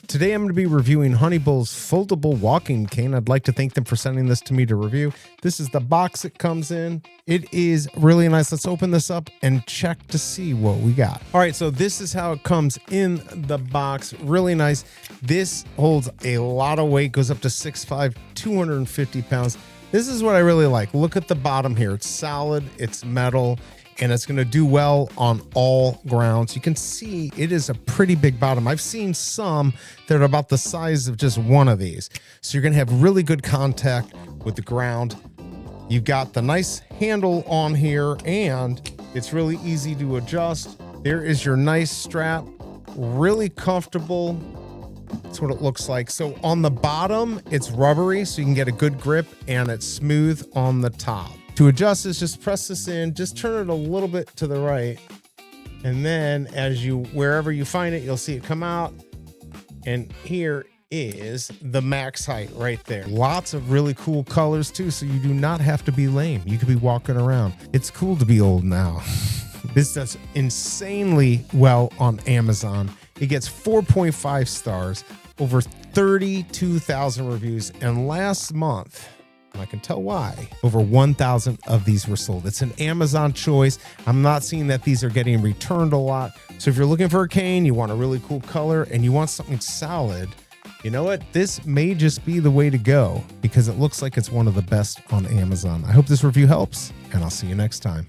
Today I'm going to be reviewing HONEYBULL's foldable walking cane. I'd like to thank them for sending this to me to review. This is the box it comes in. It is really nice. Let's open this up and check to see what we got. All right, so this is how it comes in the box. Really nice. This holds a lot of weight, goes up to 6'5", 250 pounds. This is what I really like. Look at the bottom here. It's solid, it's metal, and it's going to do well on all grounds. You can see it is a pretty big bottom. I've seen some that are about the size of just one of these. So you're going to have really good contact with the ground. You've got the nice handle on here, and it's really easy to adjust. There is your nice strap, really comfortable. That's what it looks like. So on the bottom, it's rubbery, so you can get a good grip, and it's smooth on the top. To adjust this, just press this in, just turn it a little bit to the right. And then wherever you find it, you'll see it come out. And here is the max height right there. Lots of really cool colors too, so you do not have to be lame. You could be walking around. It's cool to be old now. This does insanely well on Amazon. It gets 4.5 stars, over 32,000 reviews, and last month, I can tell why, over 1,000 of these were sold. It's an Amazon choice. I'm not seeing that these are getting returned a lot. So if you're looking for a cane, you want a really cool color, and you want something solid, you know what? This may just be the way to go because it looks like it's one of the best on Amazon. I hope this review helps, and I'll see you next time.